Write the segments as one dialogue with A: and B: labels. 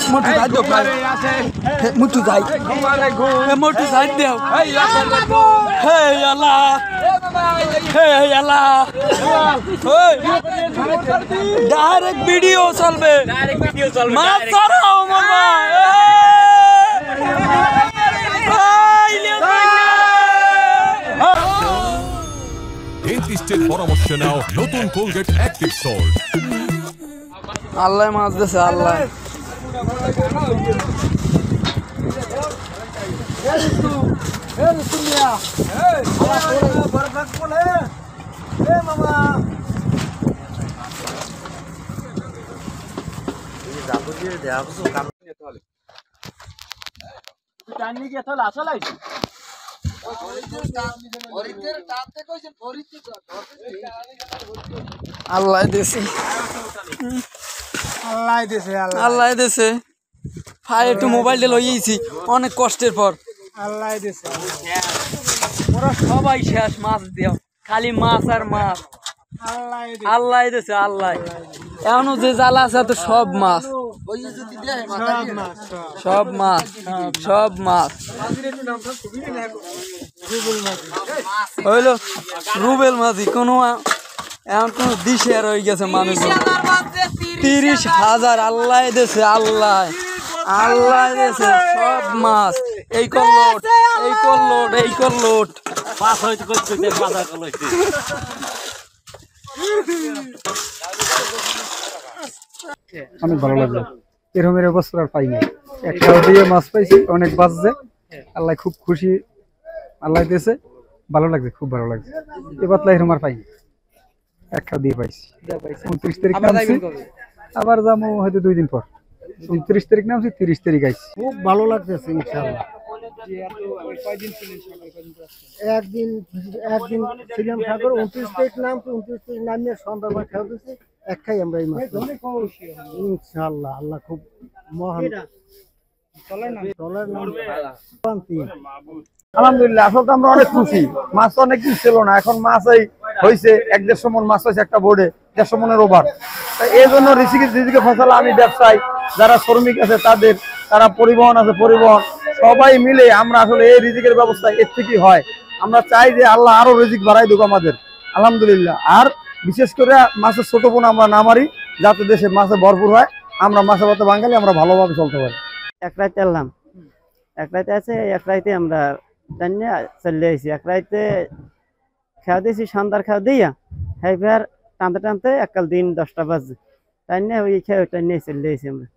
A: मोटू side दो मोटू side मोटू side दो हे अल्लाह direct video चलबे मार सराओ मामा
B: ডেন্টিস্টের পরামর্শ নাও নতুন কোলগেট অ্যাক্টিভ সল্ট।
A: আল্লাহ মাছ দেছে আল্লাহ আল্লাহ দেছে আল্লাহ দেছে ভাই একটু মোবাইলটা লইয়েছি অনেক কষ্টের পর আল্লাহ দেছে ওরা সবাই শেষ মাছ দেও খালি মাছ আর মাছ আল্লাহ দেছে আল্লাহ এখনো যে জ্বালা আছে তো সব মাছ সব মাছ সব মাছ হইলো রুবেল মাঝি কোনো এখন কোনো দিশে আর হয়ে গেছে মানুষ 30,000 আল্লাহ দেছে আল্লাহ আল্লাহ দেছে সব মাছ এই করলোট এই করলোট এই করলোট মাছ হইতে করতে বাজার করতে
C: অনেক ভালো লাগলো এরকম অবস্থা আর পাইনি একটা দিয়ে মাছ পাইছি অনেক বাজছে আল্লাহ খুব খুশি আল্লাহ দিয়েছে ভালো লাগছে খুব ভালো লাগছে এবার এরকম আর পাইনি একটা দিয়ে পাইছি 29 তারিখ নামছি আবার যাবো হয়তো 2 দিন পর 29 তারিখ নামছি 30 তারিখ আইছি খুব ভালো লাগতেছে ইনশাআল্লাহ একদিন ছিলাম ঠাকুর 29 তারিখ নাম 29 তারিখ নামিয়ে সন্ধ্যাবেলা খাওয়া দিচ্ছি এক খাই আমরা এই মাছ ইনশাআল্লাহ আল্লাহ খুব মহান
D: আলহামদুলিল্লাহ আসলে আমরা অনেক খুশি মাছ অনেক দিন ছিল না এখন মাছ এই হয়েছে 1-1.5 মন মাছ হয়েছে একটা বোর্ডে 150 মনের ওভার এই জন্য রিজিকে ফসল আমি ব্যবসায়ী যারা শ্রমিক আছে তাদের তারা পরিবহন আছে পরিবহন সবাই মিলে আমরা আসলে এই রিজিকের ব্যবস্থা এর থেকেই হয় আমরা চাই যে আল্লাহ আরো রিজিক বাড়াই দেব আমাদের আলহামদুলিল্লাহ আর বিশেষ করে মাছের ছোট পোনা আমরা না মারি যাতে দেশে মাছে ভরপুর হয় আমরা মাছে ভাতে বাঙালি আমরা ভালোভাবে চলতে পারি
E: এক রাতে এলাম এক রাতে আছে এক রাতে আমরা টাইনে চলে আসি এক রাতে খাওয়া দিয়েছি সন্ধ্যার খাওয়া দিয়া এবার টানতে টানতে একাল দিন 10টা বাজে টাইনে ওই খেয়ে টাইনে চলে আসি আমরা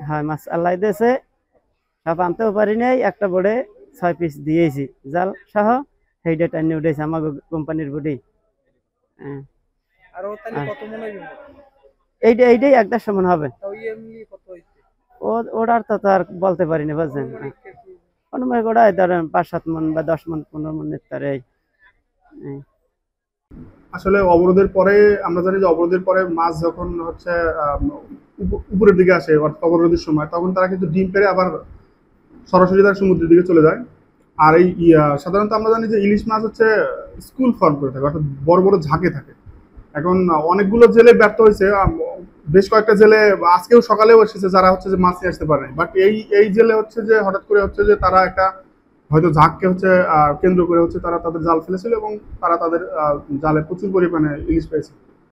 E: হ্যাঁ মাছ আল্লাহ দিয়েছে সব আনতেও পারি নাই একটা বোর্ডে 6 পিস দিয়েছি জাল সহ সেইটা টাইনে উঠেছে আমার কোম্পানির বোর্ডেই এইটাই 1.5 মন হবে ওটার তো আর বলতে পারি না বুঝছেন অনুমান গোড়ায় ধরেন 5-7 মন বা 10 মন 15 মনের তারে
F: আসলে অবরোধের পরে আমরা জানি যে অবরোধের পরে মাছ যখন হচ্ছে উপরের দিকে আসে অর্থাৎ অবরোধের সময় তখন তারা কিন্তু ডিম পেড়ে আবার সরাসরি তার সমুদ্রের দিকে চলে যায় আর এই সাধারণত আমরা জানি যে ইলিশ মাছ হচ্ছে স্কুল ফর্ম করে থাকে অর্থাৎ বড় বড় ঝাঁকে থাকে এখন অনেকগুলো জেলে ব্যর্থ হয়েছে বেশ কয়েকটা জেলে আজকেও সকালেও এসেছে যারা হচ্ছে যে মাছ নিয়ে আসতে পারে বাট এই জেলে হচ্ছে যে হঠাৎ করে হচ্ছে যে তারা একটা হয়তো ঝাঁককে হচ্ছে কেন্দ্র করে হচ্ছে তারা তাদের জাল ফেলেছিল এবং তারা তাদের জালে প্রচুর পরিমাণে ইলিশ পেয়েছে